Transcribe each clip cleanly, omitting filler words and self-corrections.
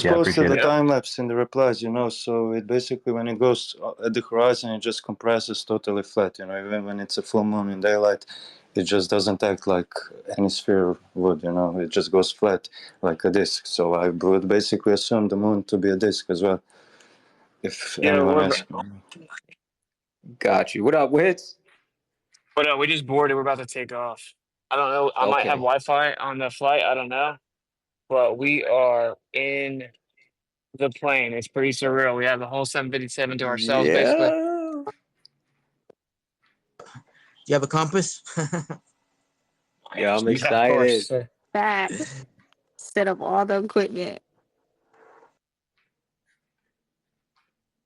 Yeah, I posted appreciate the it. time lapse in the replies, so it basically, when it goes at the horizon, it just compresses totally flat, even when it's a full moon in daylight, it just doesn't act like any sphere would, it just goes flat like a disk. So I would basically assume the moon to be a disk as well, if anyone asks me. Got you. What up, Wits? But we just boarded. We're about to take off. I don't know. I might have Okay. Wi-Fi on the flight. I don't know. But we are in the plane. It's pretty surreal. We have the whole 757 to ourselves, basically. Yeah. You have a compass? Yeah, I'm Yeah, of excited. course. Back. Set up all the equipment.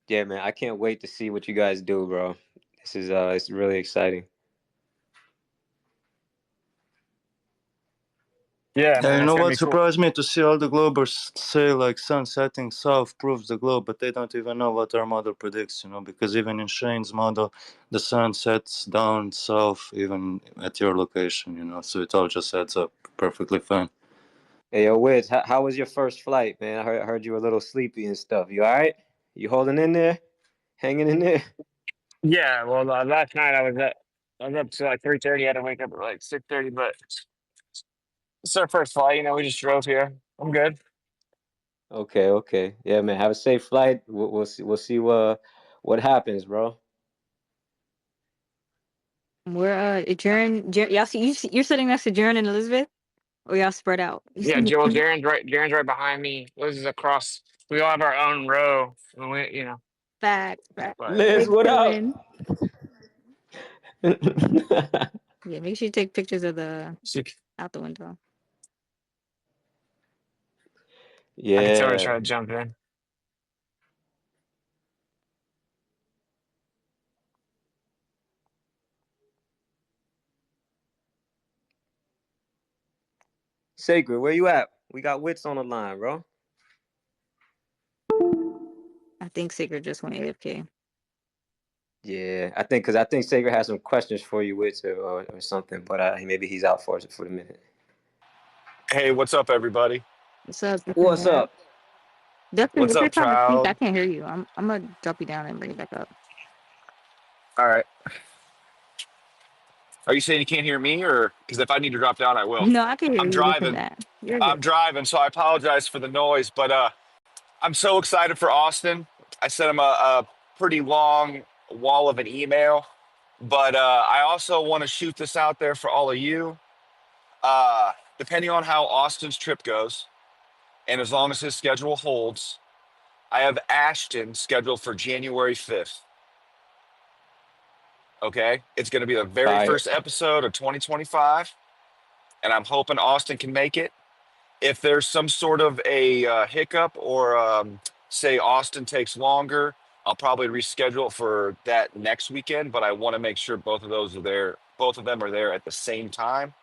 Yeah, man, I can't wait to see what you guys do, bro. This is it's really exciting. Yeah, Yeah, man. you It's know gonna what be cool. surprised me? To see all the Globers say like sun setting south proves the globe, but they don't even know what our model predicts, because even in Shane's model, the sun sets down south even at your location, so it all just adds up perfectly fine. Hey, yo, Wiz, how was your first flight, man? I heard you were a little sleepy and stuff. You all right? You holding in there? Hanging in there? Yeah. Well, last night I was up to like 3:30. I had to wake up at like 6:30. But it's our first flight. We just drove here. I'm good. Okay. Yeah, man. Have a safe flight. We'll see. We'll see what happens, bro. We're Jaren. Y'all see you're sitting next to Jaren and Elizabeth, or y'all spread out? Yeah, Joel. Jaren's right behind me. Liz is across. We all have our own row. And Fact. But Liz, what up? Yeah, make sure you take pictures of the she, out the window. I can tell her to Yeah. try to jump in. Sacred, where you at? We got Wits on the line, bro. I think Sacred just went AFK. Yeah, I think Sacred has some questions for you, Wits, or something, but maybe he's out for the minute. Hey, what's up, everybody? What's up? What's up? Dustin, What's if you're up, trying to speak, child? I can't hear you. I'm gonna drop you down and bring you back up. All right. Are you saying you can't hear me, or because if I need to drop down, I will? No, I can hear I'm you. Listen to driving. that. You're I'm good. driving, so I apologize for the noise. But I'm so excited for Austin. I sent him a pretty long wall of an email, but I also want to shoot this out there for all of you. Depending on how Austin's trip goes, and as long as his schedule holds, I have Ashton scheduled for January 5th. Okay, it's going to be the very Fire. first episode of 2025, and I'm hoping Austin can make it. If there's some sort of a hiccup, or say Austin takes longer, I'll probably reschedule it for that next weekend. But I want to make sure both of those are there. Both of them are there at the same time.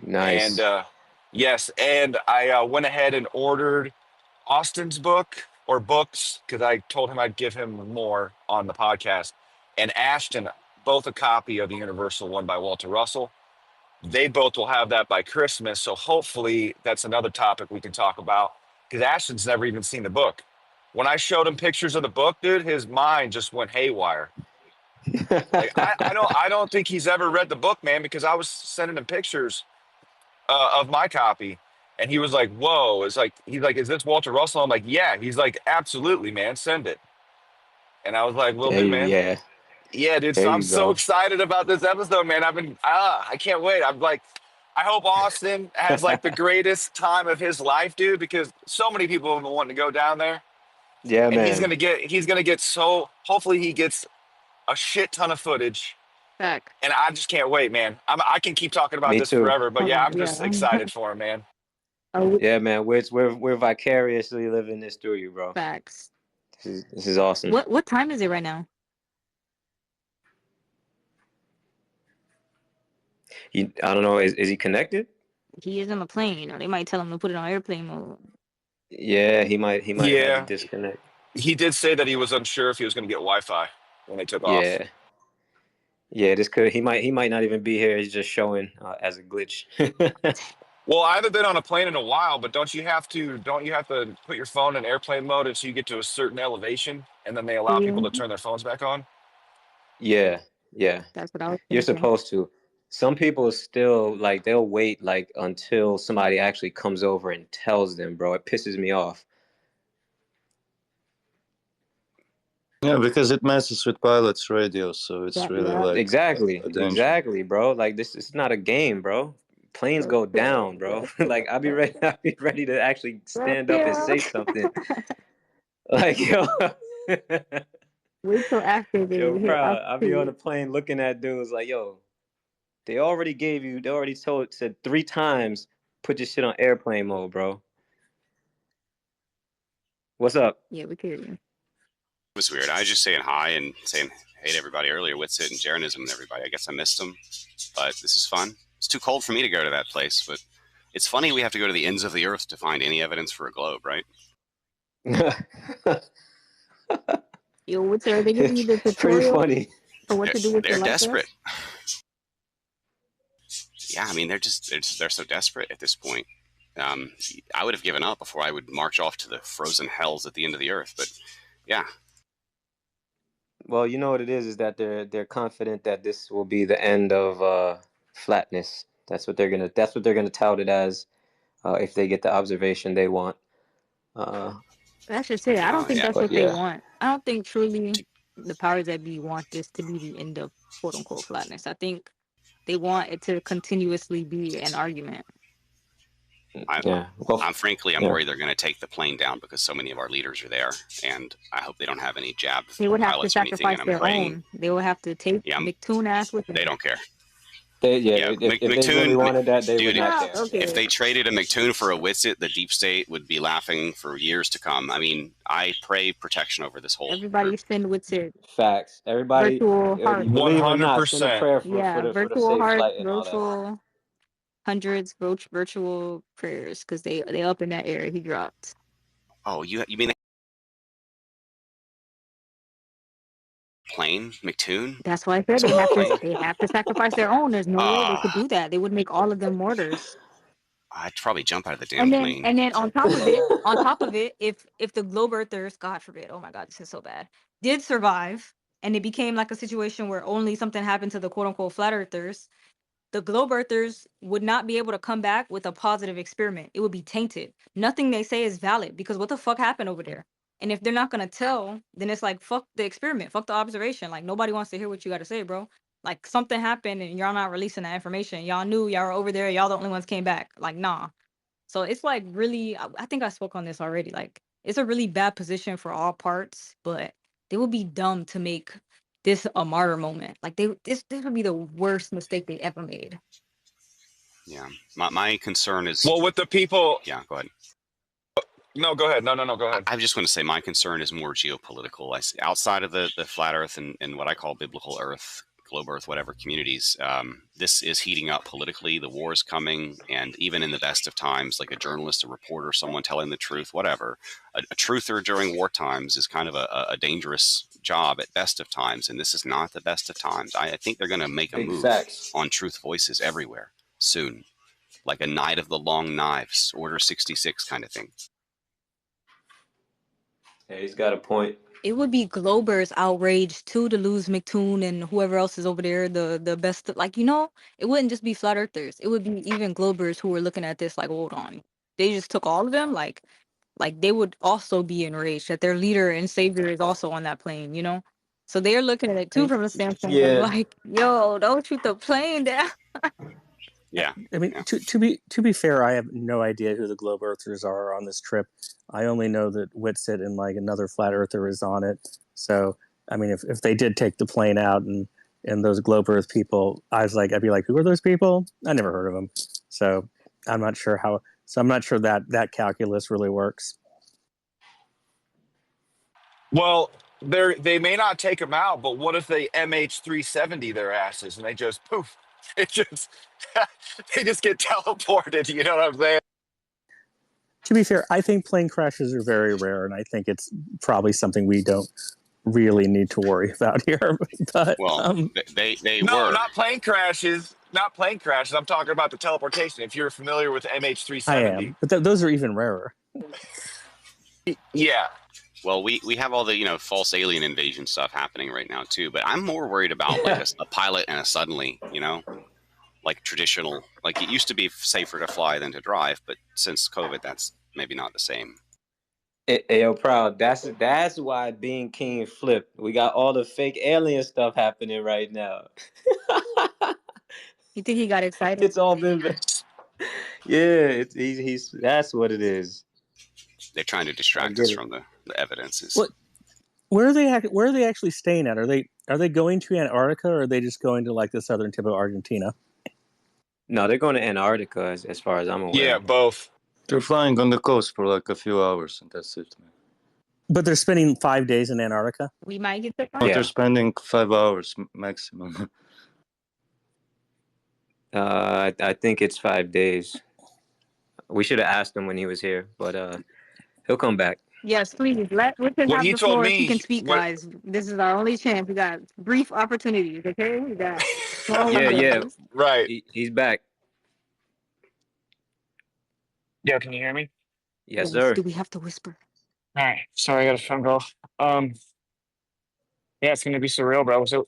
Nice. And yes, and I went ahead and ordered Austin's book or books because I told him I'd give him more on the podcast. And Ashton, both a copy of the Universal one by Walter Russell. They both will have that by Christmas. So hopefully that's another topic we can talk about because Ashton's never even seen the book. When I showed him pictures of the book, dude, his mind just went haywire. Like I don't think he's ever read the book, man, because I was sending him pictures of my copy, and he was like, "Whoa!" It's like he's like, "Is this Walter Russell?" I'm like, "Yeah." He's like, "Absolutely, man, send it." And I was like, "Will do, man." Yeah, dude. So There I'm you so go. excited about this episode, man. I can't wait. I'm like, I hope Austin has like the greatest time of his life, dude, because so many people have been wanting to go down there, Yeah, and man. he's gonna get so. Hopefully, he gets a shit ton of footage. Back. And I just can't wait, man. I can keep talking about Me this too. forever, but yeah, I'm just Yeah. excited for him, man. Yeah, man. We're vicariously living this through you, bro. Facts. This is awesome. What time is it right now? I don't know. Is he connected? He is on the plane. They might tell him to put it on airplane mode. Yeah, he might have to disconnect. He did say that he was unsure if he was going to get Wi-Fi when they took off. Yeah. He might not even be here. He's just showing as a glitch. Well, I haven't been on a plane in a while, but don't you have to put your phone in airplane mode until you get to a certain elevation and then they allow people to Yeah, turn their phones back on? Yeah, yeah. that's what I was You're thinking. supposed to. Some people still like they'll wait like until somebody actually comes over and tells them, bro. It pisses me off. Yeah, because it messes with pilots' radios, so it's Yeah, really yeah. like Exactly, a danger. exactly, bro. Like this is not a game, bro. Planes go down, bro. Like I'll be ready to actually stand up and say something. Like yo, Wait till after they yo, bro. hit I'll be on a altitude. plane looking at dudes like, yo, they already said 3 times, put your shit on airplane mode, bro. What's up? Yeah, we could hear you. It was weird. I was just saying hi and saying hey to everybody earlier, Witsit and Jaronism and everybody. I guess I missed them, but this is fun. It's too cold for me to go to that place, but it's funny we have to go to the ends of the earth to find any evidence for a globe, right? Yo, what's there? They give you the It's pretty tutorial funny. for what to do with They're your life vest? desperate. Yeah, I mean they're so desperate at this point. I would have given up before I would march off to the frozen hells at the end of the earth, but yeah. Well, you know what it is that they're confident that this will be the end of flatness. That's what they're gonna tout it as if they get the observation they want. Uh, That's just it. I don't think Yeah. that's but what they yeah, want. I don't think truly the powers that be want this to be the end of quote unquote flatness. I think they want it to continuously be an argument. yeah. Well, I'm yeah. worried they're going to take the plane down because so many of our leaders are there, and I hope they don't have any jab They would have to pilots or anything. And sacrifice I'm their praying own. They would have to take Yeah, McToon ass with them. they don't care. Yeah, if they really McToon, wanted that, they would dude, not care. Okay. if they traded a McToon for a Witsit, the deep state would be laughing for years to come. I mean, I pray protection over this whole Everybody group. send with it. Facts. Everybody, Virtual you hearts. believe it or not, send a 100%. prayer for Yeah, for the virtual safe hearts, flight and all that. virtual hundreds, virtual prayers, because they up in that area. He dropped. Oh, you mean the plane, McToon? That's why I said they have to sacrifice their own. There's no way they could do that. They would make all of them martyrs. I'd probably jump out of the damn plane. And then on top of it, if the globe earthers, God forbid, oh my God, this is so bad, did survive, and it became like a situation where only something happened to the quote unquote flat earthers, the globe earthers would not be able to come back with a positive experiment. It would be tainted. Nothing they say is valid because what the fuck happened over there? And if they're not gonna tell, then it's like fuck the experiment, fuck the observation. Like nobody wants to hear what you got to say, bro. Like something happened and y'all not releasing that information. Y'all knew y'all were over there. Y'all the only ones came back. Like nah. So it's like really, I think I spoke on this already. Like it's a really bad position for all parts, but they would be dumb to make this a martyr moment. Like this would be the worst mistake they ever made. Yeah, my concern is. Well, with the people. Yeah, go ahead. No, go ahead. No, go ahead. I just want to say my concern is more geopolitical. I see, outside of the flat Earth and what I call biblical Earth, globe Earth, whatever communities, this is heating up politically. The war is coming, and even in the best of times, like a journalist, a reporter, someone telling the truth, whatever, a truther during war times is kind of a dangerous job at best of times, and this is not the best of times. I think they're going to make a Big move facts. on truth voices everywhere soon, like a Night of the Long Knives, Order 66 kind of thing. Yeah, he's got a point. It would be Glober's outrage too to lose McToon and whoever else is over there, the best. Like it wouldn't just be flat earthers. It would be even Globers who were looking at this like, hold on, they just took all of them. Like they would also be enraged that their leader and savior is also on that plane. So they're looking at it too from a standpoint of like, yo, don't shoot the plane down. Yeah. I mean, Yeah. to be fair, I have no idea who the globe earthers are on this trip. I only know that Witsit and like another flat earther is on it. So, I mean, if they did take the plane out and those globe earth people, I'd be like, who are those people? I never heard of them. So I'm not sure that calculus really works. Well, they may not take them out, but what if they MH370 their asses and they just poof? It just they just get teleported. You know what I'm saying? To be fair, I think plane crashes are very rare, and I think it's probably something we don't really need to worry about here. But Well, they No, were. not plane crashes. Not plane crashes. I'm talking about the teleportation. If you're familiar with I MH370. am, but those are even rarer. Yeah. Well, we have all the false alien invasion stuff happening right now too, but I'm more worried about like a pilot and a suddenly, like traditional. Like it used to be safer to fly than to drive, but since COVID, that's maybe not the same. Yo, Proud. That's why Being King flipped. We got all the fake alien stuff happening right now. You think he got excited? It's all been. Yeah, he's. That's what it is. They're trying to distract us from the evidences. What? Where are they actually staying at? Are they going to Antarctica, or are they just going to like the southern tip of Argentina? No, they're going to Antarctica, as far as I'm aware. Yeah, both. They're flying on the coast for like a few hours, and that's it, man. But they're spending 5 days in Antarctica. We might get the No, they're spending 5 hours maximum. I think it's 5 days. We should have asked him when he was here, but he'll come back. Yes, please. Let Richard Well, have he the told floor. me He can speak, what- guys. This is our only chance. We got brief opportunities, okay? We got Yeah. Right. He's back. Yo, can you hear me? Yes, sir. Do we have to whisper? All right. Sorry, I got a phone call. Yeah, it's gonna be surreal, bro. So,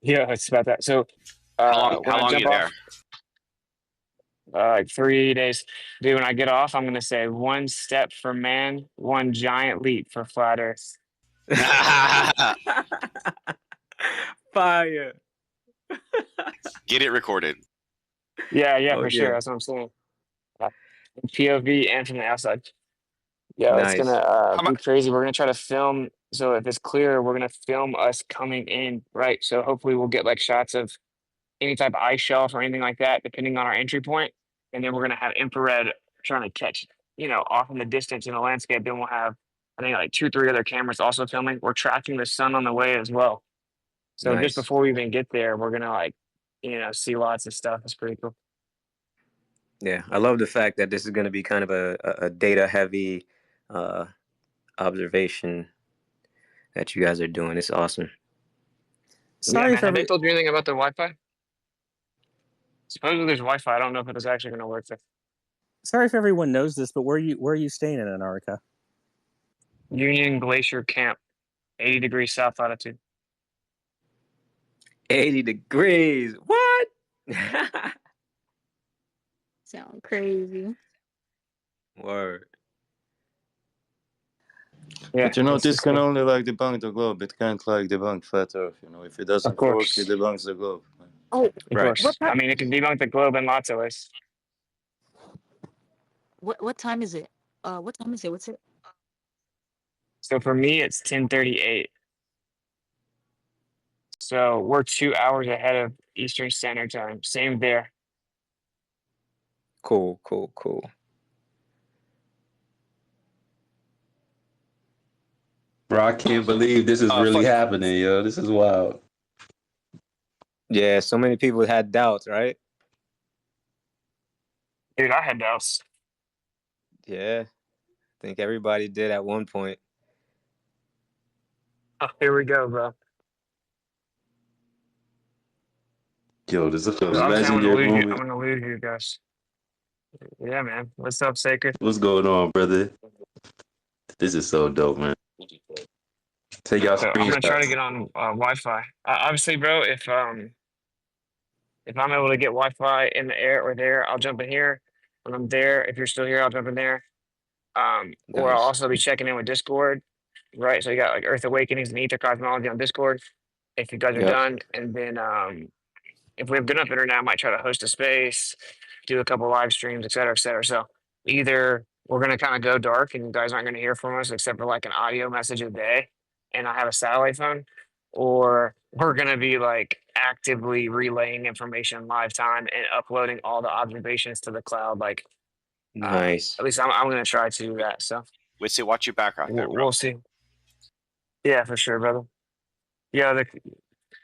yeah, it's about that. So, How when I long are jump you there? off, like 3 days, dude. When I get off, I'm gonna say one step for man, one giant leap for flat Earth. Fire. Get it recorded. Yeah, Oh, for sure. yeah. That's what I'm saying. POV and from the outside. Yeah, it's Nice. gonna be crazy. We're gonna try to film. So if it's clear, we're gonna film us coming in, right? So hopefully we'll get like shots of any type of ice shelf or anything like that, depending on our entry point. And then we're gonna have infrared trying to catch, off in the distance in the landscape. Then we'll have, I think, like 2, 3 other cameras also filming. We're tracking the sun on the way as well. So Nice. just before we even get there, we're gonna see lots of stuff. It's pretty cool. Yeah, I love the fact that this is going to be kind of a data-heavy observation that you guys are doing. It's awesome. Sorry man, if have they told you anything about the Wi-Fi? Supposedly there's Wi-Fi. I don't know if it is actually going to work. Sorry if everyone knows this, but where are you staying in Antarctica? Union Glacier Camp, 80 degrees south latitude. 80 degrees. What? Sound crazy. Word. Yeah, But this can only like debunk the globe. It can't like debunk flat Earth. If it doesn't work, course. it debunks the globe. Oh, Of Right. course. I mean, it can debunk the globe in lots of ways. what time is it? What time is it? What's it? So for me, it's 10:38. So we're 2 hours ahead of Eastern Standard Time. Same there. Cool. Bro, I can't believe this is really happening, yo. This is wild. Yeah, so many people had doubts, right? Dude, I had doubts. Yeah. I think everybody did at one point. Oh, here we go, bro. Yo, this is a I'm legendary I'm moment. gonna lose you guys. Yeah, man. What's up, Sacred? What's going on, brother? This is so dope, man. Take out So I'm gonna try to screenshots. get on Wi-Fi. Obviously, bro, if I'm able to get Wi-Fi in the air or there, I'll jump in here. When I'm there, if you're still here, I'll jump in there. Or I'll Nice. also be checking in with Discord, right? So you got like Earth Awakenings and Ether Cosmology on Discord. If you guys are Yep. done, and then if we have good enough internet, I might try to host a space, do a couple live streams, et cetera, et cetera. So either we're gonna kind of go dark and you guys aren't gonna hear from us except for like an audio message a day, and I have a satellite phone, or we're gonna be like actively relaying information live time and uploading all the observations to the cloud. Like Nice. at least I'm gonna try to do that. So Witsy, watch your back out there, bro. we'll see. Yeah, for sure, brother. Yeah,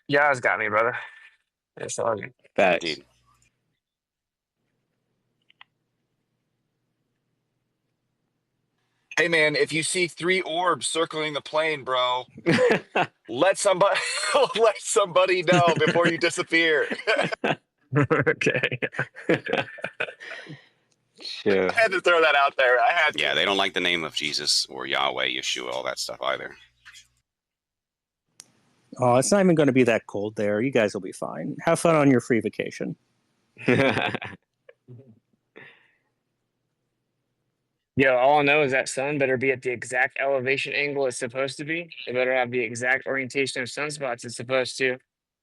it's got me, brother. It's all good. Facts. Indeed. Hey man, if you see 3 orbs circling the plane, bro, let somebody let somebody know before you disappear. Okay. Sure. I had to throw that out there. I had to. Yeah, they don't like the name of Jesus or Yahweh, Yeshua, all that stuff either. Oh, it's not even going to be that cold there. You guys will be fine. Have fun on your free vacation. Yo, all I know is that sun better be at the exact elevation angle it's supposed to be. It better have the exact orientation of sunspots it's supposed to.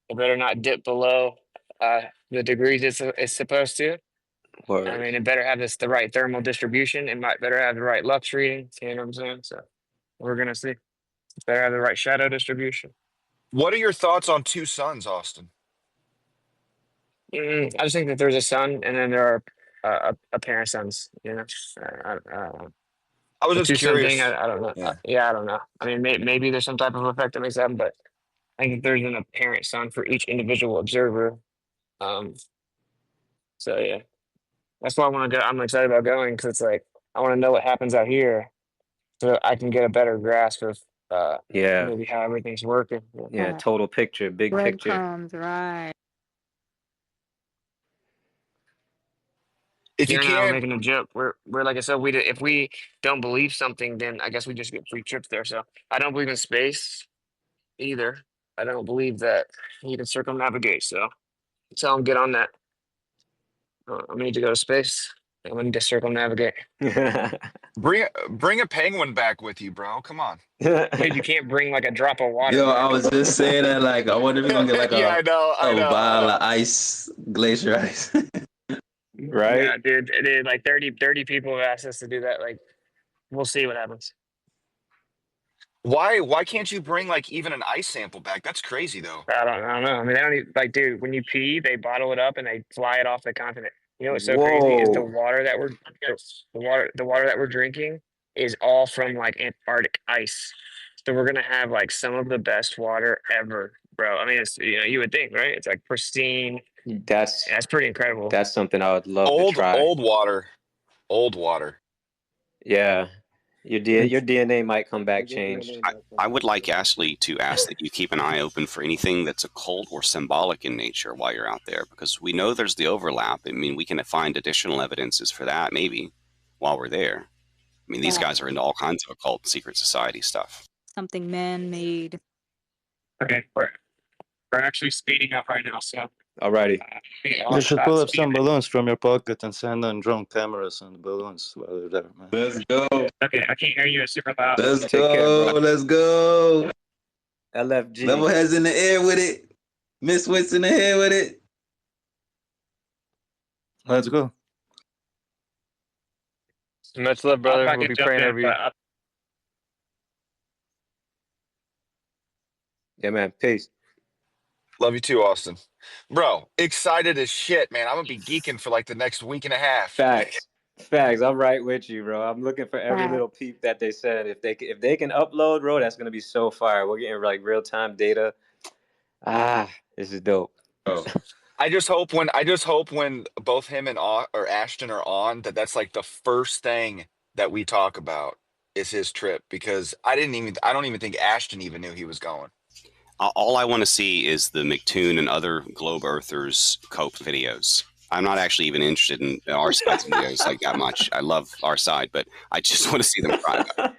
It better not dip below the degrees it's supposed to. I Word. mean, it better have the right thermal distribution. It might better have the right lux reading. You know what I'm saying? So we're gonna see. It better have the right shadow distribution. What are your thoughts on 2 suns, Austin? I just think that there's a sun, and then there are apparent suns. You know, I was the just two sun thing. curious. I don't know. Yeah. Yeah, I don't know. I mean, maybe there's some type of effect that makes that happen, but I think there's an apparent sun for each individual observer. Um, so yeah, that's why I want to go. I'm excited about going because it's like I want to know what happens out here, so I can get a better grasp of Yeah. maybe how everything's working. Yeah. Total picture, big picture. Breadcrumbs, right? If you You're now can, making a joke. We're like I said, if we don't believe something, then I guess we just get free trips there. So I don't believe in space either. I don't believe that you can circumnavigate. So tell them get on that. I'm gonna need to go to space. I'm gonna need to circumnavigate. bring a penguin back with you, bro. Come on. Dude, you can't bring like a drop of water. Yo, I Man. was just saying that. Like, I wonder if we're gonna get like Yeah, I know. I a know. vial of ice, glacier ice. Right? Yeah, dude, like 30 people have asked us to do that. Like, we'll see what happens. Why can't you bring like even an ice sample back? That's crazy though. I don't know. I mean, they don't even, like, dude, when you pee, they bottle it up and they fly it off the continent. You know what's so crazy is the Whoa. water that the water that we're drinking is all from like Antarctic ice. So we're gonna have like some of the best water ever, bro. I mean, it's you would think, right? It's like pristine. That's That's pretty incredible. that's something I would love to Old try. old water. Old water. Yeah. Your DNA might come back changed. I would like Ashley to ask that you keep an eye open for anything that's occult or symbolic in nature while you're out there, because we know there's the overlap. I mean, we can find additional evidences for that maybe while we're there. I mean, these Yeah. guys are into all kinds of occult secret society stuff. Something man-made. Okay, we're actually speeding up right now, so Alrighty. You should pull up some balloons from your pocket and send on drone cameras on the balloons while you're there, man. Let's go. Okay, I can't hear you. It's super loud. Let's Take care, go. bro. Let's go. LFG. Level heads in the air with it. Miss Wits in the head with it. Let's go. Much love, brother. We'll be praying over you. Yeah, man. Peace. Love you too, Austin. Bro, excited as shit, man. I'm gonna be geeking for like the next week and a half. Facts. Facts. I'm right with you, bro. I'm looking for every Facts. little peep that they said. If they can upload, bro, that's gonna be so fire. We're getting like real time data. This is dope. Oh, I just hope when both him and or Ashton are on that's like the first thing that we talk about is his trip, because I don't even think Ashton even knew he was going. All I want to see is the McToon and other Globe Earthers cope videos. I'm not actually even interested in our side's videos like that much. I love our side, but I just want to see them try that.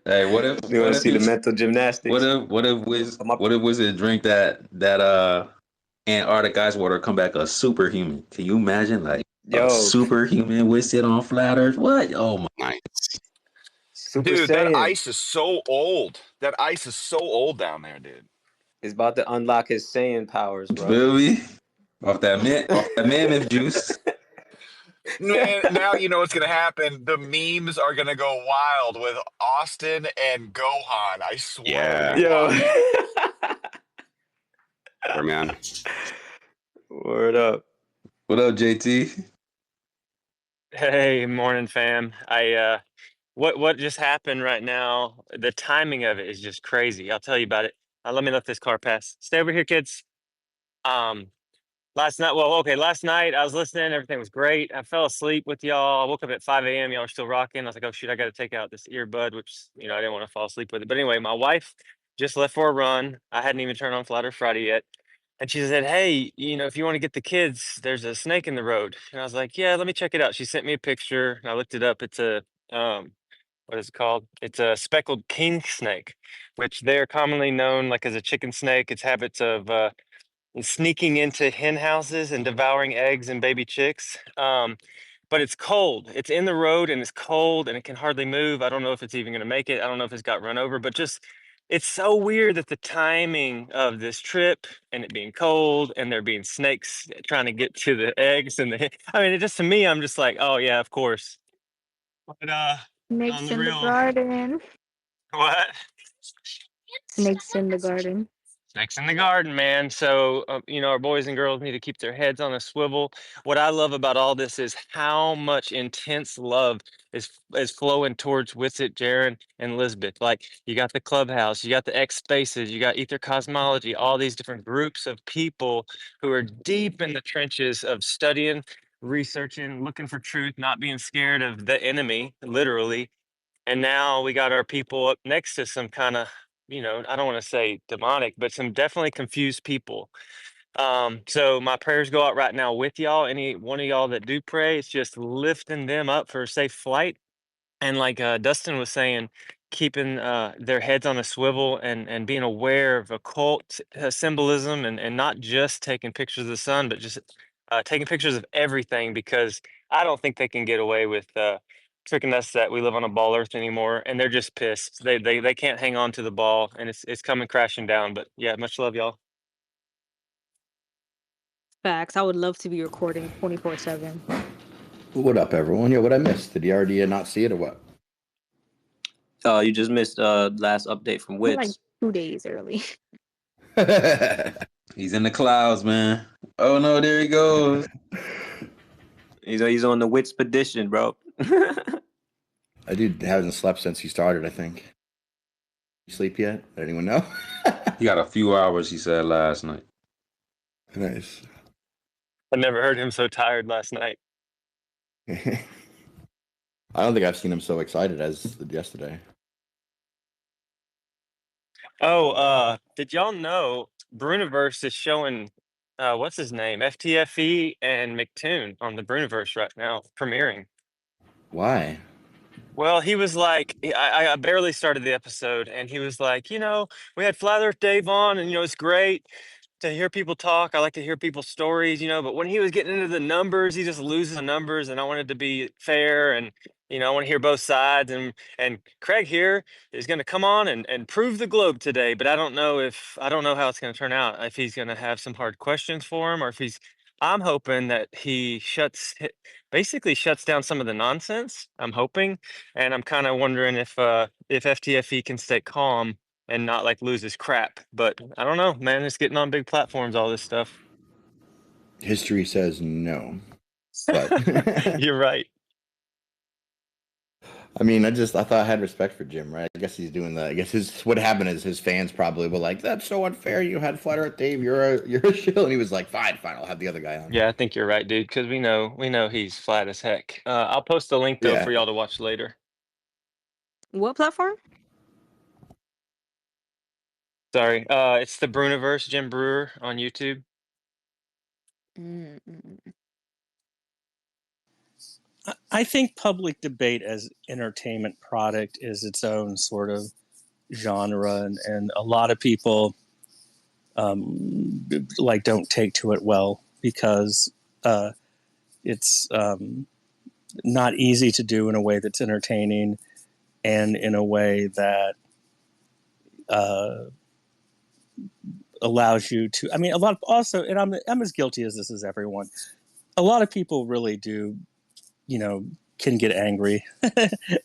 hey, what if You want to see the he- mental gymnastics? what if Wizard drink that Antarctic ice water, come back a superhuman? Can you imagine like Yo, a superhuman Wizard on flat Earth? What? Oh my! Nice. Super Dude, Saiyan that ice is so old. That ice is so old down there, dude. is about to unlock his Saiyan powers, bro. Feel me? Off that mammoth juice. Man, now you know what's gonna happen. The memes are gonna go wild with Austin and Gohan. I swear. Yeah. Sure, man. Word up. What up, JT? Hey, morning, fam. What just happened right now? The timing of it is just crazy. I'll tell you about it. Let me let this car pass. Stay over here, kids. Last night, well, okay, last night I was listening, everything was great. I fell asleep with y'all. I woke up at 5 a.m. Y'all were still rocking. I was like, oh shoot, I got to take out this earbud, which, I didn't want to fall asleep with it. But anyway, my wife just left for a run. I hadn't even turned on Flat Earth Friday yet. And she said, hey, if you want to get the kids, there's a snake in the road. And I was like, yeah, let me check it out. She sent me a picture and I looked it up. It's what is it called? It's a speckled king snake, which they're commonly known like as a chicken snake. Its habits of sneaking into hen houses and devouring eggs and baby chicks. But it's cold. It's in the road and it's cold and it can hardly move. I don't know if it's even going to make it. I don't know if it's got run over, but just it's so weird that the timing of this trip and it being cold and there being snakes trying to get to the eggs and I mean, it just to me, I'm just like, oh yeah, of course. But on Snakes the in the real, garden. what? Snakes in the garden. Snakes in the garden, man. So, our boys and girls need to keep their heads on a swivel. What I love about all this is how much intense love is flowing towards Witsit, Jaron, and Lisbeth. Like, you got the Clubhouse, you got the X Spaces, you got Ether Cosmology, all these different groups of people who are deep in the trenches of studying, researching, looking for truth, not being scared of the enemy, literally. And now we got our people up next to some kind of, I don't want to say demonic, but some definitely confused people. So my prayers go out right now with y'all. Any one of y'all that do pray, it's just lifting them up for a safe flight. And like Dustin was saying, keeping their heads on a swivel and being aware of occult symbolism and not just taking pictures of the sun, but just taking pictures of everything, because I don't think they can get away with tricking us that we live on a ball earth anymore, and they're just pissed. They can't hang on to the ball, and it's coming crashing down. But yeah, much love, y'all. Facts. I would love to be recording 24/7. What up, everyone? Yeah, what I missed? Did you already not see it or what? You just missed last update from We're like Wits. 2 days early. He's in the clouds, man. Oh no, there he goes. He's on the Wits petition, bro. I dude hasn't slept since he started, I think. You sleep yet? Anyone know? He got a few hours, he said last night. Nice. I never heard him so tired last night. I don't think I've seen him so excited as yesterday. Oh, did y'all know Bruniverse is showing what's his name? FTFE and McToon on the Bruniverse right now, premiering. Why? Well, he was like, I barely started the episode, and he was like, we had Flat Earth Dave on, and it's great to hear people talk. I like to hear people's stories, but when he was getting into the numbers, he just loses the numbers, and I wanted to be fair, and I want to hear both sides, and Craig here is going to come on and prove the globe today, but I don't know how it's going to turn out, if he's going to have some hard questions for him, or if I'm hoping that he basically shuts down some of the nonsense. I'm hoping, and I'm kind of wondering if FTFE can stay calm and not like lose his crap. But I don't know, man. It's getting on big platforms, all this stuff. History says no. But You're right. I mean, I thought I had respect for Jim, right? I guess he's doing that. I guess what happened is his fans probably were like, "That's so unfair. You had Flat Earth Dave. You're a shill," and he was like, "Fine, I'll have the other guy on." Yeah, I think you're right, dude. Because we know he's flat as heck. I'll post the link though for y'all to watch later. What platform? Sorry, it's the Bruniverse, Jim Brewer on YouTube. I think public debate as entertainment product is its own sort of genre, and a lot of people don't take to it well, because it's not easy to do in a way that's entertaining and in a way that allows you to. I mean, a lot of also, and I'm as guilty as this as everyone. A lot of people really do, can get angry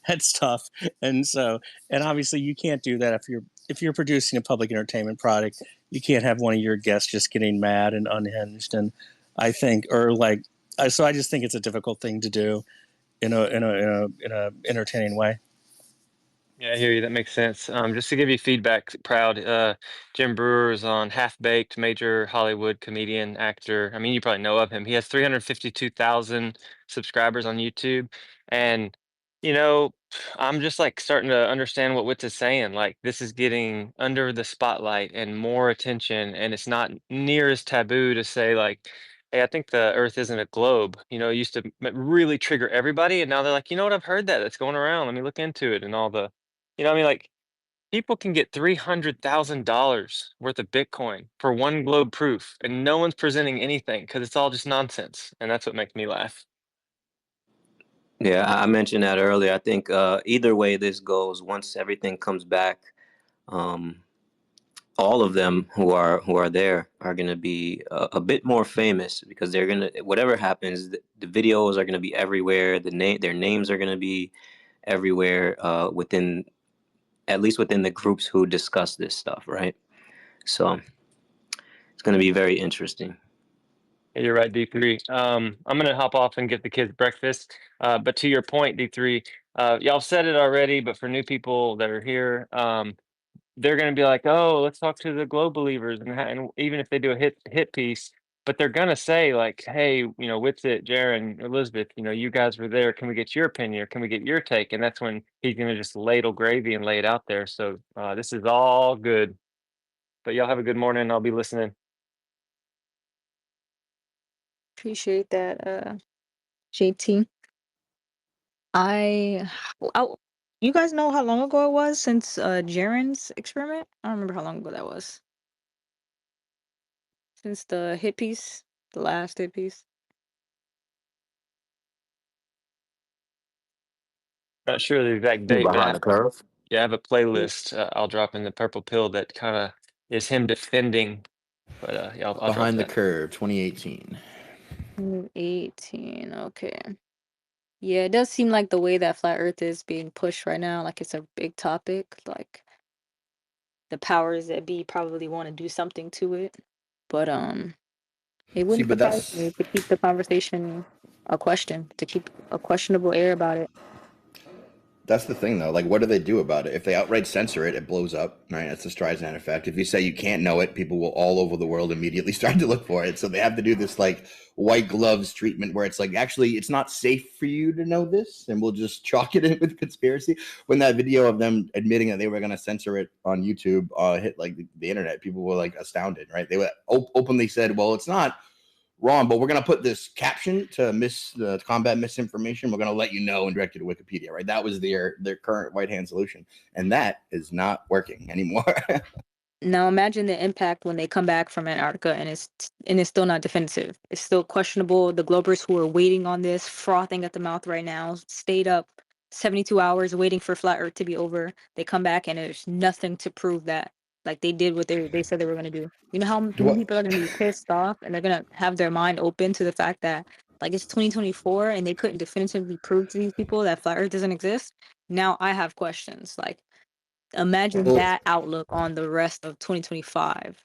at stuff, and obviously you can't do that if you're producing a public entertainment product. You can't have one of your guests just getting mad and unhinged, and I think, so I just think it's a difficult thing to do in a entertaining way. Yeah, I hear you. That makes sense. Just to give you feedback, Proud, Jim Brewer is on Half Baked, major Hollywood comedian, actor. I mean, you probably know of him. He has 352,000 subscribers on YouTube. And, you know, I'm just like starting to understand what Witz is saying. Like, this is getting under the spotlight and more attention. And it's not near as taboo to say, like, hey, I think the Earth isn't a globe. You know, it used to really trigger everybody. And now they're like, you know what? I've heard that. That's going around. Let me look into it and all the what I mean? Like, people can get $300,000 worth of Bitcoin for one globe proof, and no one's presenting anything because it's all just nonsense. And that's what makes me laugh. Yeah, I mentioned that earlier. I think either way this goes, once everything comes back, um, all of them who are there are going to be a bit more famous because they're going to, whatever happens, the videos are going to be everywhere. Their names are going to be everywhere within, at least within the groups who discuss this stuff, right? So it's going to be very interesting. Yeah, you're right, D3. I'm going to hop off and get the kids breakfast. But to your point, D3, y'all said it already, but for new people that are here, they're going to be like, oh, let's talk to the Globe believers, and even if they do a hit piece, but they're going to say like, hey, you know, Witsit, Jaron, Elizabeth, you know, you guys were there. Can we get your opinion, or can we get your take? And that's when he's going to just ladle gravy and lay it out there. So this is all good. But y'all have a good morning. I'll be listening. Appreciate that, JT. You guys know how long ago it was since Jaren's experiment? I don't remember how long ago that was. Since the hit piece, the last hit piece. Not sure the exact You date, but behind the curve? I have a playlist I'll drop in the Purple Pill that kind of is him defending. But yeah, I'll drop Behind the that. Curve, 2018. 2018, okay. Yeah, it does seem like the way that flat Earth is being pushed right now, like it's a big topic. Like the powers that be probably want to do something to it, but it wouldn't but surprise me to keep the conversation to keep a questionable air about it. That's the thing, though. Like, what do they do about it? If they outright censor it, it blows up, right? That's the Streisand effect. If you say you can't know it, people will all over the world immediately start to look for it. So they have to do this like white gloves treatment where it's like, actually, it's not safe for you to know this, and we'll just chalk it in with conspiracy. When that video of them admitting that they were going to censor it on YouTube hit like the internet, people were like astounded, right? They openly said, well, it's not wrong, but we're going to put this caption to combat misinformation. We're going to let you know and direct you to Wikipedia, right? That was their current right hand solution, and that is not working anymore. Now imagine the impact when they come back from Antarctica and it's still not definitive. It's still questionable. The Globers who are waiting on this, frothing at the mouth right now, stayed up 72 hours waiting for flat Earth to be over. They come back and there's nothing to prove that. Like they did what they said they were going to do. You know how many people are going to be pissed off and they're going to have their mind open to the fact that like it's 2024 and they couldn't definitively prove to these people that flat Earth doesn't exist. Now I have questions. Like imagine that outlook on the rest of 2025.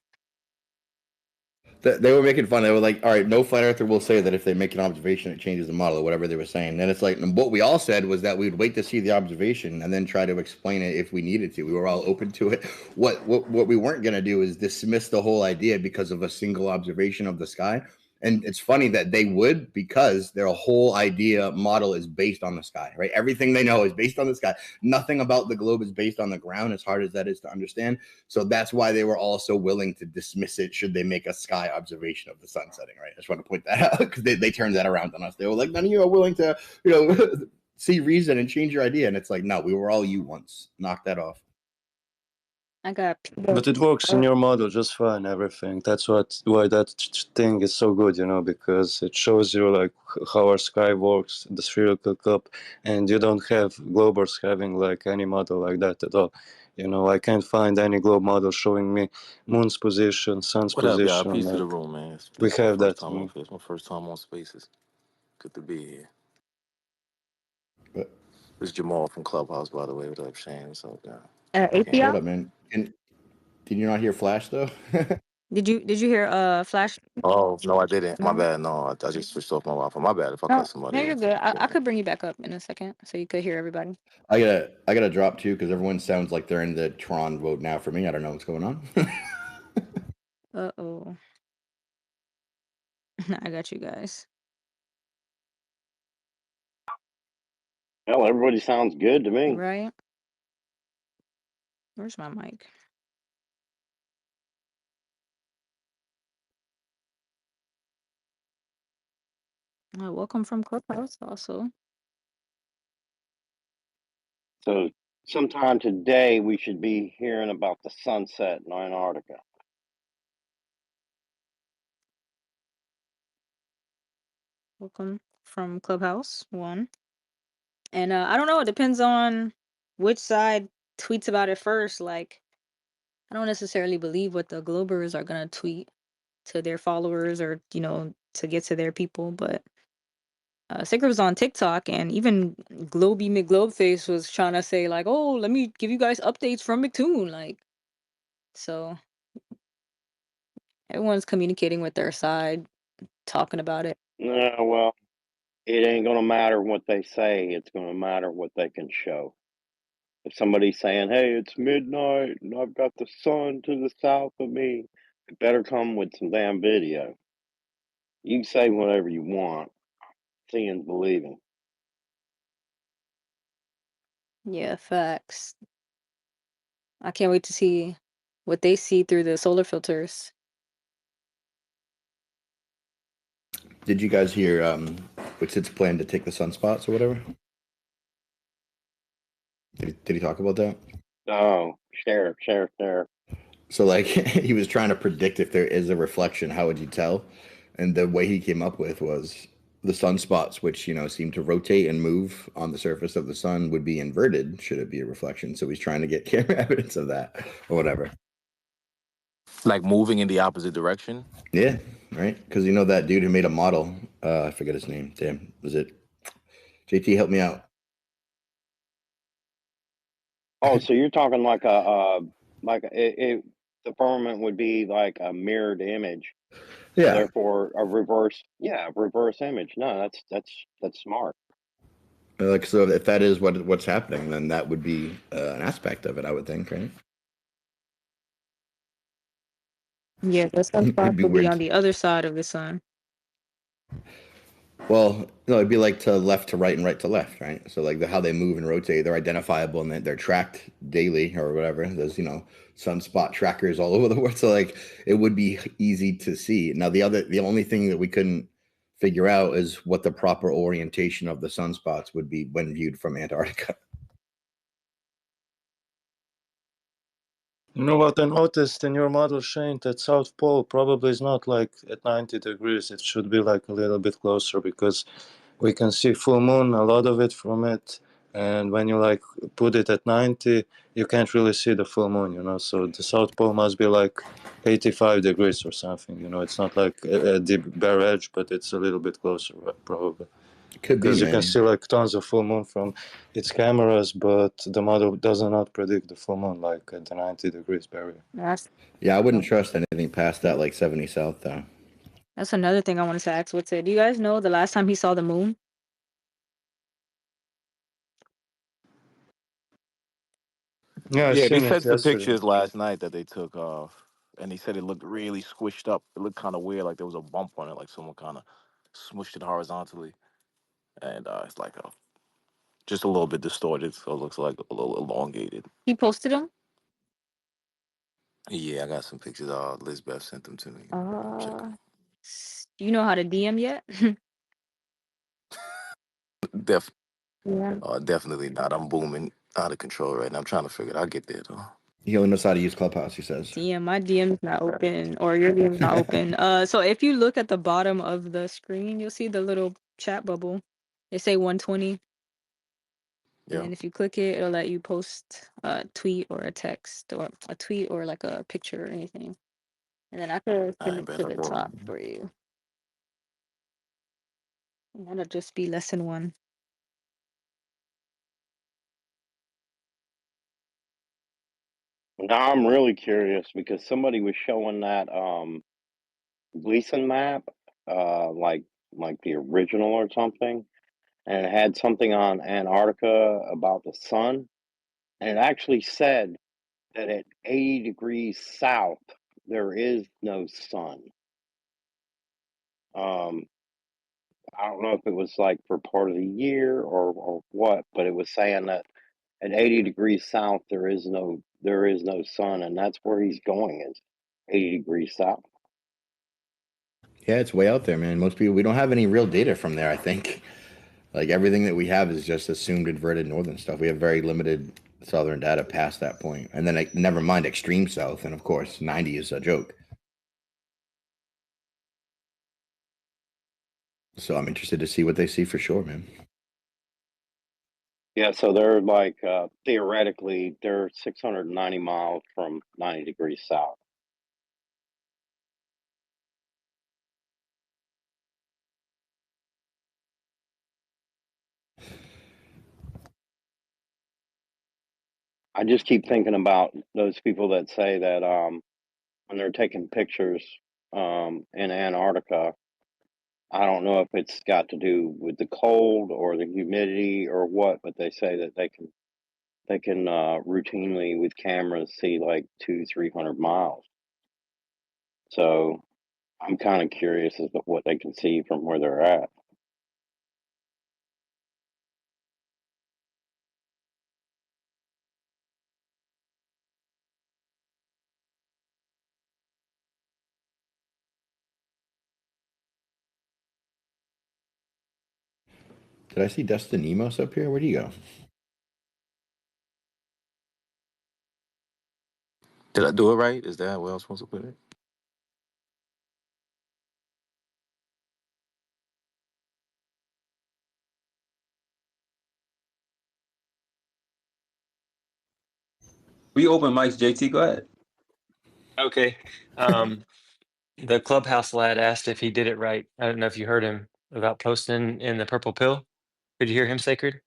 They were making fun. They were like, all right, no flat earther will say that if they make an observation, it changes the model or whatever they were saying. Then it's like, what we all said was that we'd wait to see the observation and then try to explain it if we needed to. We were all open to it. What we weren't going to do is dismiss the whole idea because of a single observation of the sky. And it's funny that they would, because their whole idea model is based on the sky, right? Everything they know is based on the sky. Nothing about the globe is based on the ground, as hard as that is to understand. So that's why they were all so willing to dismiss it should they make a sky observation of the sun setting, right? I just want to point that out because they turned that around on us. They were like, none of you are willing to, see reason and change your idea. And it's like, no, we were all you once. Knock that off. I got But it works in your model just fine, everything. That's why that thing is so good, because it shows you like how our sky works, the spherical cup, and you don't have globers having like any model like that at all. I can't find any globe model showing me moon's position, sun's What up, y'all? position. Peace to the Like, room, man. we It's my have first that. time on It's my first time on Spaces. Good to be here. But This is Jamal from Clubhouse, by the way. What up, Shane? What's up, guy? what up, man? And did you not hear Flash though? Did you hear Flash? Oh no, I didn't. My No, bad. No, I just switched off my Wi-Fi. My bad if I cut no, somebody you're off. good. I Yeah. could bring you back up in a second so you could hear everybody. I gotta drop too because everyone sounds like they're in the Tron vote now for me. I don't know what's going on. Uh-oh. I got you guys. Well, everybody sounds good to me. Right? Where's my mic? Welcome from Clubhouse also. So sometime today we should be hearing about the sunset in Antarctica. Welcome from Clubhouse 1. And I don't know, it depends on which side tweets about it first. Like, I don't necessarily believe what the Globers are gonna tweet to their followers or, to get to their people, but Sicker was on TikTok and even Globy McGlobeface was trying to say like, "Oh, let me give you guys updates from McToon." Like, so everyone's communicating with their side, talking about it. No, well, it ain't gonna matter what they say. It's gonna matter what they can show. If somebody's saying, "Hey, it's midnight and I've got the sun to the south of me," it better come with some damn video. You can say whatever you want. Seeing, believing. Yeah, facts. I can't wait to see what they see through the solar filters. Did you guys hear what's its plan to take the sunspots or whatever? Did he talk about that? Oh, sheriff. So like he was trying to predict if there is a reflection, how would you tell? And the way he came up with was the sunspots, which seem to rotate and move on the surface of the sun, would be inverted should it be a reflection. So he's trying to get camera evidence of that or whatever. Like moving in the opposite direction. Yeah, right. Because that dude who made a model, I forget his name. Damn, was it JT? Help me out. Oh, so you're talking like the firmament would be like a mirrored image. So Yeah, therefore, a reverse image. No, that's smart. like so if that is what's happening, then that would be an aspect of it, I would think, right? Yeah, the It'd sunspots be will be weird. on the other side of the sun. Well, no, it'd be like to left to right and right to left, right? So like how they move and rotate, they're identifiable and they're tracked daily or whatever. There's sunspot trackers all over the world, so like it would be easy to see. Now the only thing that we couldn't figure out is what the proper orientation of the sunspots would be when viewed from Antarctica. You know what I noticed in your model, Shane, that South Pole probably is not like at 90 degrees. It should be like a little bit closer because we can see full moon, a lot of it from it. And when you like put it at 90, you can't really see the full moon, So the South Pole must be like 85 degrees or something, It's not like at the bare edge, but it's a little bit closer, probably. Could be, Because you man. can see like tons of full moon from its cameras, but the model does not predict the full moon like at the 90 degrees barrier. Yeah, I wouldn't trust anything past that like 70 south though. That's another thing I wanted to ask. What's it? Do you guys know the last time he saw the moon? Yeah, I Yeah, they seen it sent some yesterday. pictures last night that they took off, and they said it looked really squished up. It looked kind of weird, like there was a bump on it, like someone kind of smushed it horizontally, and it's like just a little bit distorted, so it looks like a little elongated. He posted them. Yeah, I got some pictures. Lisbeth sent them to me. Check 'em. Do you know how to DM yet? Def, Yeah. definitely not. I'm booming out of control right now. I'm trying to figure it. I'll get there though. He only knows how to use Clubhouse, he says. My DM's not open or your DM's not open. So if you look at the bottom of the screen, you'll see the little chat bubble. They say 120. And Yeah, then if you click it, it'll let you post a tweet or a text or a tweet or like a picture or anything. And then I could I send ain't it been to up the on. top for you. And that'll just be lesson 1. Now I'm really curious because somebody was showing that Gleason map, like the original or something, and it had something on Antarctica about the sun, and it actually said that at 80 degrees south there is no sun. Um, I don't know if it was like for part of the year or what, but it was saying that at 80 degrees south there is no sun, and that's where he's going is 80 degrees south. Yeah, it's way out there, man. Most people, we don't have any real data from there, I think. Like everything that we have is just assumed inverted northern stuff. We have very limited southern data past that point. And then never mind extreme south. And of course, 90 is a joke. So I'm interested to see what they see for sure, man. Yeah, so they're like theoretically they're 690 miles from 90 degrees south. I just keep thinking about those people that say that when they're taking pictures in Antarctica, I don't know if it's got to do with the cold or the humidity or what, but they say that they can routinely with cameras see like 200-300 miles. So I'm kind of curious as to what they can see from where they're at. Did I see Dustin Emos up here? Where'd he go? Did I do it right? Is that where I'm supposed to put it? We open mics, JT. Go ahead. Okay. The clubhouse lad asked if he did it right. I don't know if you heard him about posting in the purple pill. Did you hear him, Sacred?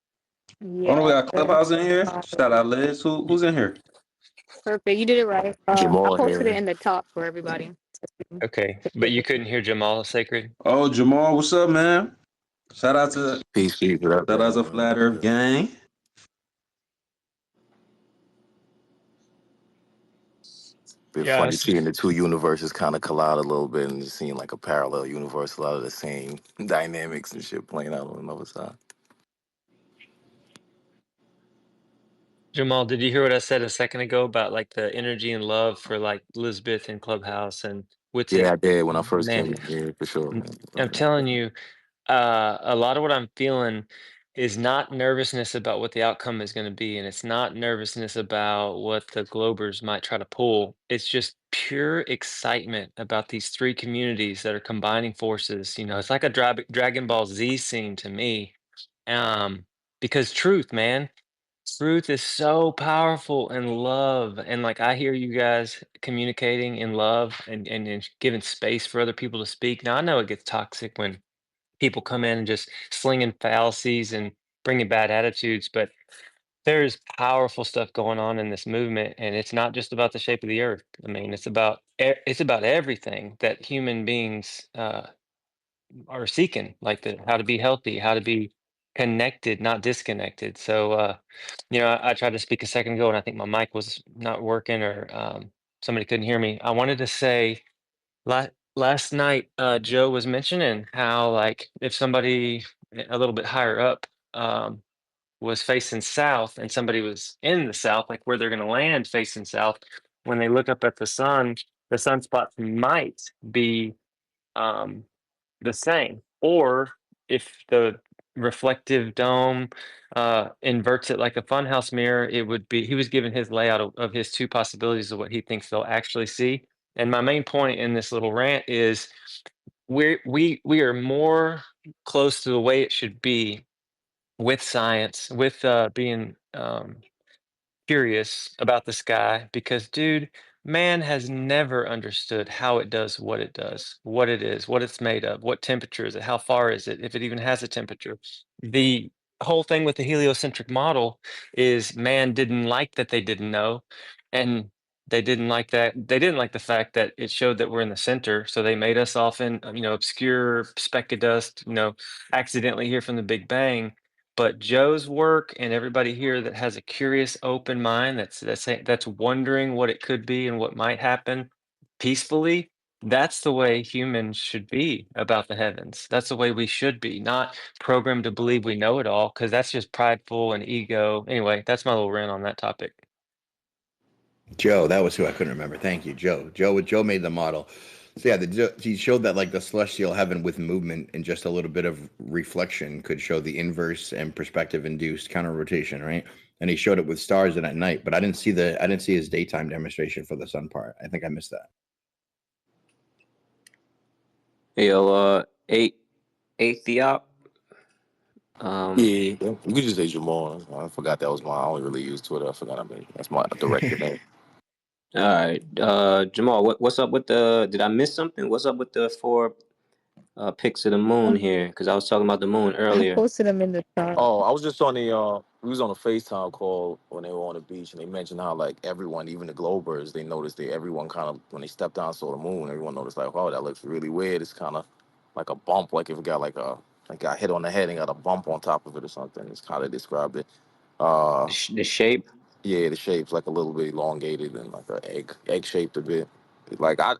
Oh no, we Yeah, got Clubhouse in here. Shout out Liz. Who's in here? perfect. You did it right. I Jamal posted it here. in the top for everybody. Okay, but you couldn't hear Jamal, Sacred? Oh, Jamal, what's up, man? Shout out to Peace, what up, the Flat Earth gang. Bit Yeah, funny seeing the two universes kind of collide a little bit and just seeing like a parallel universe, a lot of the same dynamics and shit playing out on another side. Jamal, did you hear what I said a second ago about like the energy and love for like Elizabeth and Clubhouse and Witsit? Yeah, I did when I first Man, came in here, for sure, man. I'm telling you, a lot of what I'm feeling is not nervousness about what the outcome is going to be, and it's not nervousness about what the Globers might try to pull. It's just pure excitement about these three communities that are combining forces. You know, it's like a Dragon Ball Z scene to me, because truth, man. Truth is so powerful in love. And like I hear you guys communicating in love and giving space for other people to speak. Now I know it gets toxic when people come in and just slinging fallacies and bringing bad attitudes, but there's powerful stuff going on in this movement, and it's not just about the shape of the earth. I mean, it's about everything that human beings are seeking, like how to be healthy, how to be connected, not disconnected. So, I tried to speak a second ago, and I think my mic was not working, or somebody couldn't hear me. I wanted to say, last night, Joe was mentioning how, like, if somebody a little bit higher up was facing south, and somebody was in the south, like where they're going to land facing south, when they look up at the sunspots might be. Um, the same. Or if the reflective dome inverts it like a funhouse mirror, it would be, he was given his layout of his two possibilities of what he thinks they'll actually see. And my main point in this little rant is we are more close to the way it should be with science, with being curious about the sky, because dude, man has never understood how it does what it does, what it is, what it's made of, what temperature is it, how far is it, if it even has a temperature. The whole thing with the heliocentric model is man didn't like that they didn't know, and They didn't like that. They didn't like the fact that it showed that we're in the center. So they made us often, obscure speck of dust, accidentally here from the Big Bang. But Joe's work and everybody here that has a curious, open mind that's wondering what it could be and what might happen peacefully. That's the way humans should be about the heavens. That's the way we should be, not programmed to believe we know it all, because that's just prideful and ego. Anyway, that's my little rant on that topic. Joe, that was who I couldn't remember. Thank you, Joe. Joe made the model. So yeah, he showed that like the celestial heaven with movement and just a little bit of reflection could show the inverse and perspective induced counter rotation, right? And he showed it with stars and at night, but I didn't see his daytime demonstration for the sun part. I think I missed that. Yo, Atheop. Yeah, you could just say Jamal. I forgot that was mine. I only really use Twitter. I forgot that's my director name. All right, Jamal, what's up with did I miss something? What's up with the 4 pics of the moon here? Because I was talking about the moon I earlier. posted them in the chat. Oh, I was just on we was on a FaceTime call when they were on the beach, and they mentioned how like everyone, even the Globers, they noticed everyone kind of when they stepped down saw the moon, everyone noticed like, oh, that looks really weird. It's kind of like a bump, like if it got got hit on the head and got a bump on top of it or something. It's kind of described it. The shape. Yeah, the shape's like a little bit elongated and like a egg shaped a bit. Like I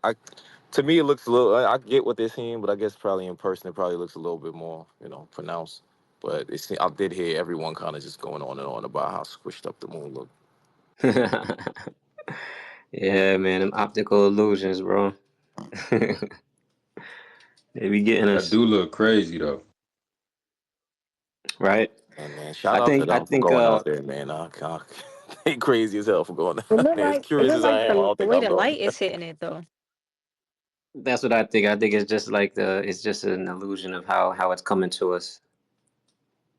to me it looks a little. I get what they're seeing, but I guess probably in person it probably looks a little bit more pronounced. But I did hear everyone kind of just going on and on about how squished up the moon looked. Yeah, man, them optical illusions, bro. They be getting us. That do look crazy though. Right? And man, shout out to them for going out there, man. They crazy as hell for going out there. As curious as I am, I don't the think way I'm the going. light is hitting it though. That's what I think. I think it's just like it's just an illusion of how it's coming to us.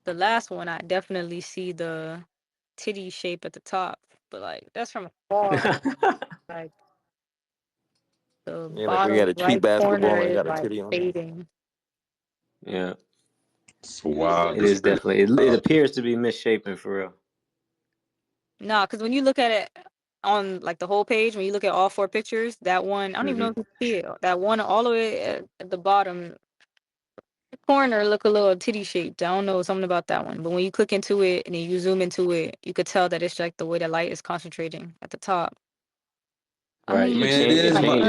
The last one, I definitely see the titty shape at the top, but like that's from afar. Like the Yeah, like we bottom had a cheap right basketball corner and is got a like titty on it. fading. Yeah. It's wild. It is definitely. It appears to be misshapen for real. Nah, because when you look at it on like the whole page, when you look at all 4 pictures, that one, I don't even know if you see it. That one all the way at the bottom corner look a little titty shaped. I don't know something about that one. But when you click into it and then you zoom into it, you could tell that it's like the way the light is concentrating at the top. Right. I mean, Man,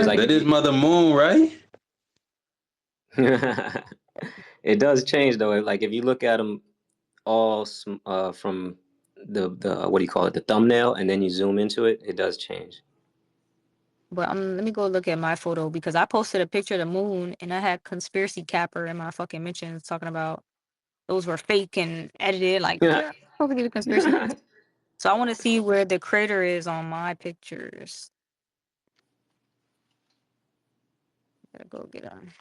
that is Mother Moon, right? It does change though. Like if you look at them all from the what do you call it, the thumbnail, and then you zoom into it, it does change. But let me go look at my photo because I posted a picture of the moon and I had conspiracy capper in my fucking mentions talking about those were fake and edited. Like, probably conspiracy. So I want to see where the crater is on my pictures. Gotta go get on.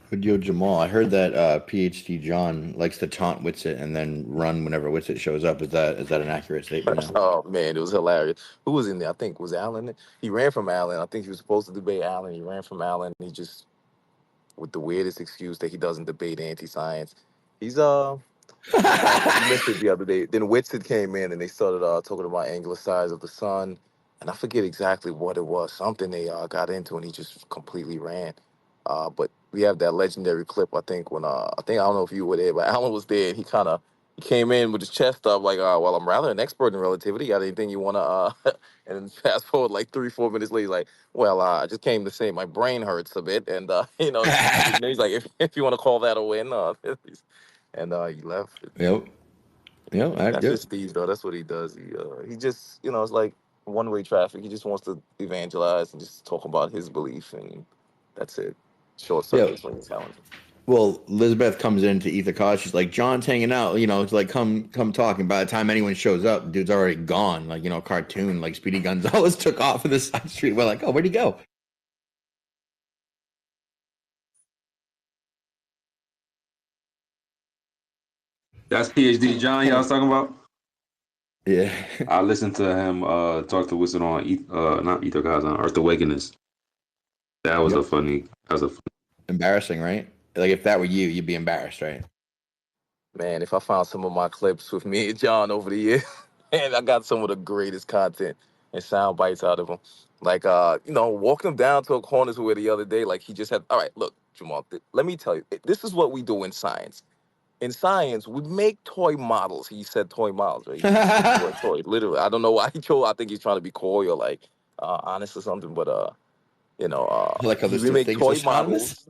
But yo, Jamal, I heard that PhD John likes to taunt Witsit and then run whenever Witsit shows up. Is that an accurate statement? Now? Oh man, it was hilarious. Who was in there? I think was Allen. He ran from Allen. I think he was supposed to debate Allen. He ran from Allen. He just with the weirdest excuse that he doesn't debate anti-science. He's I missed it the other day. Then Whitson came in and they started talking about angular size of the sun, and I forget exactly what it was. Something they got into, and he just completely ran. But we have that legendary clip. I think when I don't know if you were there, but Alan was there. And he came in with his chest up, like, well, I'm rather an expert in relativity. Got anything you wanna? And then fast forward like 3-4 minutes later, he's like, well, I just came to say my brain hurts a bit, and he's like, if you want to call that a win, and he left. Yep. That's just Steve, though. That's what he does. He just, it's like one-way traffic. He just wants to evangelize and just talk about his belief, and that's it. Short circuits when he's challenging. Well, Elizabeth comes in to eat the cause. She's like, John's hanging out, it's like, come talking. By the time anyone shows up, dude's already gone. Like, cartoon, like Speedy Gonzalez took off in the side street. We're like, oh, where'd he go? That's PhD John y'all was talking about? Yeah. I listened to him talk to Witsit on not Ether Guys, on Earth Awakenings. That was a funny. Embarrassing, right? Like if that were you, you'd be embarrassed, right? Man, if I found some of my clips with me and John over the years, and I got some of the greatest content and sound bites out of him. Like, walking him down to a corner where the other day, like he just had, all right, look, Jamal, let me tell you, this is what we do in science. In science, we make toy models. He said toy models, right? He used the word toy, literally. I don't know why he chose. I think he's trying to be coy or like honest or something. But Like how this we two make things are toy synonymous. models.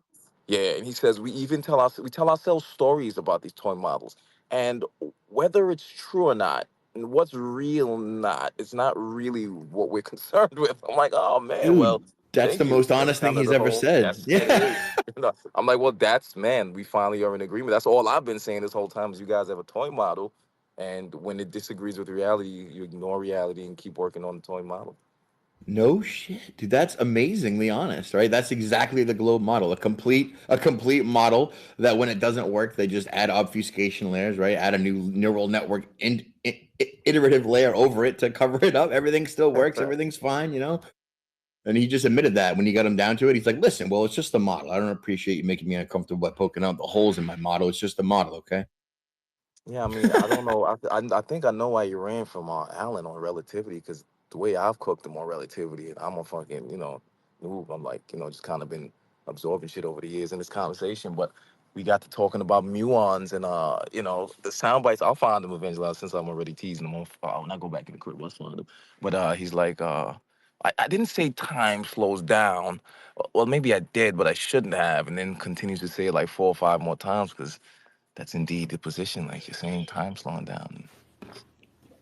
Yeah, and he says we even we tell ourselves stories about these toy models, and whether it's true or not, and what's real or not, it's not really what we're concerned with. I'm like, oh man, Dude, well, that's the thank you. most That's honest thing kind of he's the ever whole. said. That's it Yeah. is. I'm like, well, that's man. We finally are in agreement. That's all I've been saying this whole time. Is you guys have a toy model, and when it disagrees with reality, you ignore reality and keep working on the toy model. No shit, dude. That's amazingly honest, right? That's exactly the globe model. A complete model that when it doesn't work, they just add obfuscation layers, right? Add a new neural network iterative layer over it to cover it up. Everything still works. Everything's fine, you know? And he just admitted that when you got him down to it. He's like, listen, well, it's just a model. I don't appreciate you making me uncomfortable by poking out the holes in my model. It's just a model, okay? Yeah, I mean, I don't know. I think I know why you ran from Alan on relativity because the way I've cooked him on relativity, I'm a fucking noob. I'm like just kind of been absorbing shit over the years in this conversation. But we got to talking about muons and the sound bites. I'll find them eventually since I'm already teasing them. I'll not go back in the crib. Let's find them. But he's like, I didn't say time slows down. Well, maybe I did, but I shouldn't have. And then continues to say it like 4 or 5 more times because that's indeed the position. Like you're saying, time slowing down.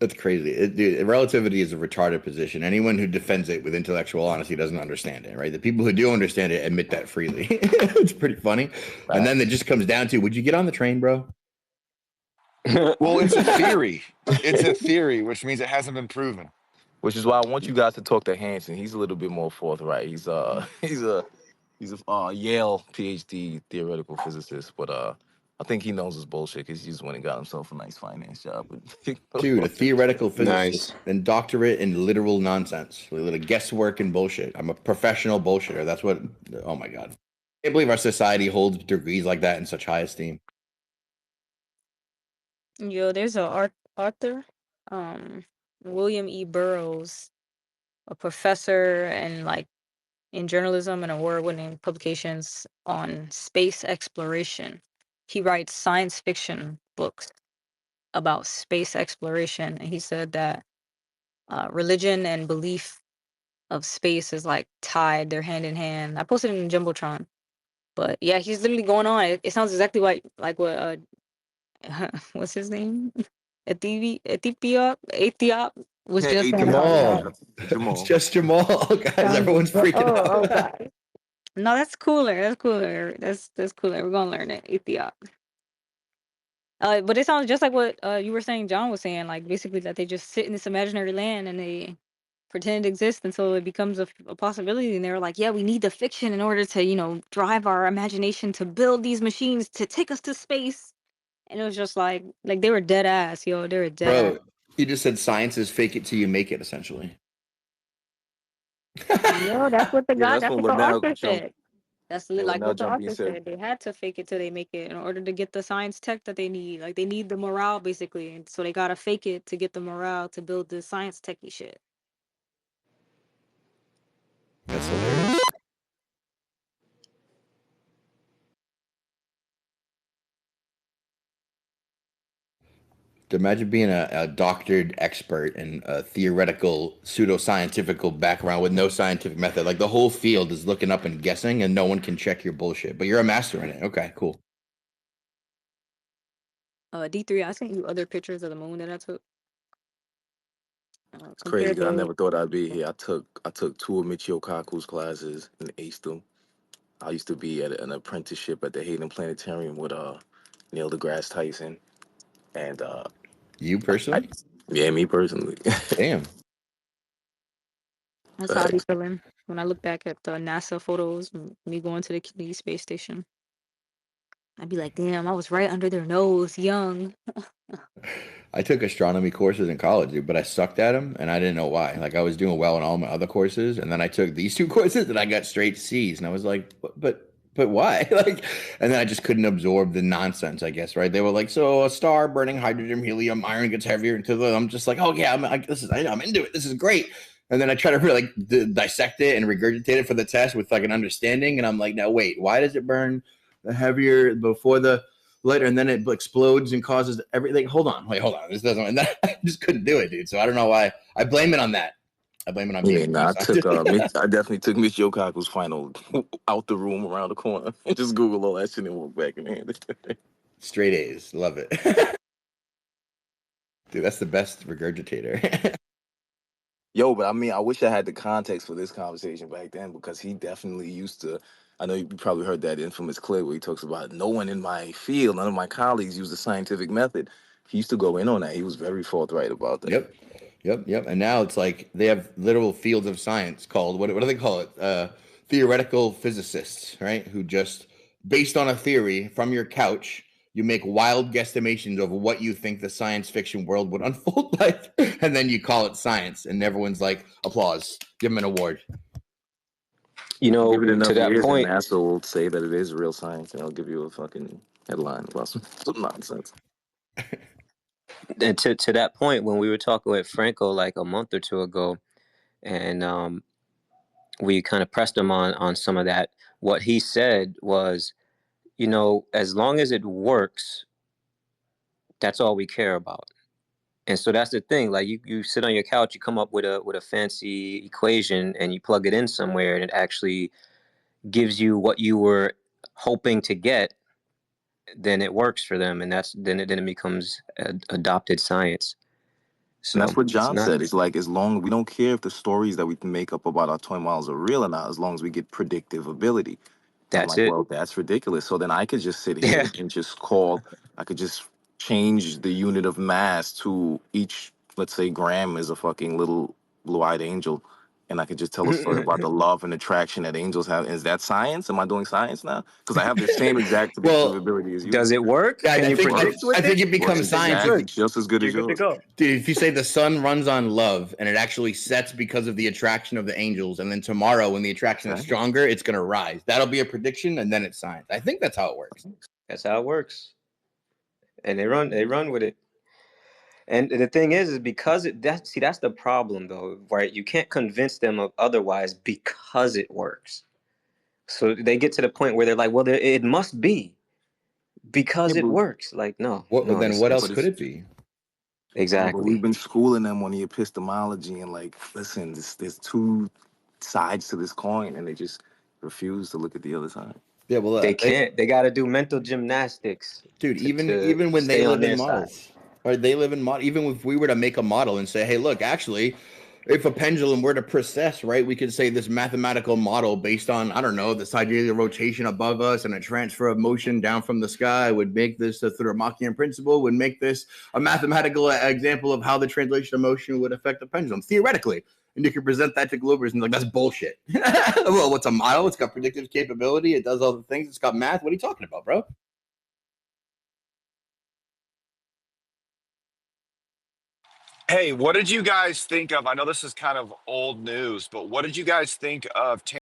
That's crazy. Dude, relativity is a retarded position. Anyone who defends it with intellectual honesty doesn't understand it, right? The people who do understand it admit that freely. It's pretty funny. And then it just comes down to, would you get on the train, bro? Well, it's a theory. It's a theory, which means it hasn't been proven. Which is why I want you guys to talk to Hanson. He's a little bit more forthright. He's he's a Yale PhD theoretical physicist, but I think he knows his bullshit because he just went and got himself a nice finance job. Dude, a theoretical physicist Nice. and doctorate in literal nonsense, a little guesswork and bullshit. I'm a professional bullshitter. That's what. Oh my god, I can't believe our society holds degrees like that in such high esteem. Yo, there's a author, William E. Burroughs, a professor and like in journalism and award-winning publications on space exploration. He writes science fiction books about space exploration, and he said that religion and belief of space is like tied; they're hand in hand. I posted it in Jumbotron, but yeah, he's literally going on. It sounds exactly like what what's his name? Ethiop was Hey, just saying about Ethiopia, that. Jamal, yeah. it's Jamal. just Jamal, guys. Everyone's freaking Oh, out. okay. No, that's cooler. That's cooler. That's cooler. We're gonna learn it. Ethiop. But it sounds just like what you were saying, John was saying, like basically that they just sit in this imaginary land and they pretend it exists until it becomes a possibility. And they're like, yeah, we need the fiction in order to, drive our imagination to build these machines to take us to space. And it was just like they were dead ass, yo. They were dead ass. Bro, you just said science is fake it till you make it, essentially. Yo, that's what Yeah, that's that's when what the Linnell author jumped. said. That's Yeah, like Linnell what the jumped in author and said, said. They had to fake it till they make it in order to get the science tech that they need. Like they need the morale basically. And so they gotta fake it to get the morale to build the science techy shit. That's hilarious. Imagine being a doctored expert in a theoretical, pseudoscientific background with no scientific method. Like the whole field is looking up and guessing, and no one can check your bullshit. But you're a master in it. Okay, cool. D3, I sent you other pictures of the moon that I took. it's Compared crazy. I to never thought I'd be here. I took 2 of Michio Kaku's classes and aced them. I used to be at an apprenticeship at the Hayden Planetarium with Neil deGrasse Tyson. And You I, personally? yeah, me personally. Damn. that's how I be feeling when I look back at the NASA photos, me going to the Kennedy space station. I'd be like, damn, I was right under their nose, young. I took astronomy courses in college, dude, but I sucked at them, and I didn't know why. Like I was doing well in all my other courses, and then I took these two courses, and I got straight C's, and I was like, but why? Like, and then I just couldn't absorb the nonsense, I guess, right? They were like, so a star burning hydrogen, helium, iron gets heavier into the. I'm just like, oh yeah, I'm into it. This is great. And then I try to really dissect it and regurgitate it for the test with like an understanding, and I'm like, now wait, why does it burn the heavier before the later, and then it explodes and causes everything? Hold on. This doesn't. And I just couldn't do it, dude. So I don't know why. I blame it on that. I blame it on Yeah, being. nah, I definitely took Miss Yokaku's final out the room around the corner and just Google all that shit and walk back in hand. Straight A's. Love it. Dude, that's the best regurgitator. Yo, but I mean, I wish I had the context for this conversation back then because he definitely used to. I know you probably heard that infamous clip where he talks about no one in my field, none of my colleagues use the scientific method. He used to go in on that. He was very forthright about that. Yep. And now it's like they have literal fields of science called what do they call it? Theoretical physicists, right? Who just based on a theory from your couch, you make wild guesstimations of what you think the science fiction world would unfold like, and then you call it science, and everyone's like, applause, give them an award. You know, Give it enough to that years, point, and NASA will say that it is real science, and I'll give you a fucking headline about some nonsense. and to that point, when we were talking with Franco like a month or two ago, and we kind of pressed him on some of that, what he said was, you know, as long as it works, that's all we care about. And so that's the thing. Like you sit on your couch, you come up with a fancy equation, and you plug it in somewhere, and it actually gives you what you were hoping to get. Then it works for them, and then it becomes adopted science. So And that's what it's John not. said. It's like, as long we don't care if the stories that we can make up about our toy models are real or not, as long as we get predictive ability. I'm That's like, it. well, that's ridiculous. So then I could just sit Yeah. here and just I could just change the unit of mass to each, let's say, gram is a fucking little blue-eyed angel. And I could just tell a story about the love and attraction that angels have. Is that science? Am I doing science now? Because I have the same exact predictive ability as you. Does it work? Yeah, Can you predict with I think it? it becomes science. Good. Just as good You're as good to yours. go. Dude, if you say the sun runs on love and it actually sets because of the attraction of the angels, and then tomorrow when the attraction is stronger, it's going to rise. That'll be a prediction, and then it's science. I think that's how it works. That's how it works. And they run with it. And the thing is because that's the problem though, right? You can't convince them of otherwise because it works. So they get to the point where they're like, well, it must be because it works. Like, no. What else could it be? Exactly. But we've been schooling them on the epistemology and like, listen, there's two sides to this coin, and they just refuse to look at the other side. Yeah, well, they can't. They got to do mental gymnastics, dude. Even when they live in models, right? They live in model. Even if we were to make a model and say, hey, look, actually, if a pendulum were to precess, right, we could say this mathematical model based on, I don't know, the sidereal rotation above us and a transfer of motion down from the sky would make this, through the Machian principle, would make this a mathematical example of how the translation of motion would affect the pendulum, theoretically. And you can present that to Globers and like, that's bullshit. Well, what's a model? It's got predictive capability. It does all the things. It's got math. What are you talking about, bro? Hey, what did you guys think of? I know this is kind of old news, but what did you guys think of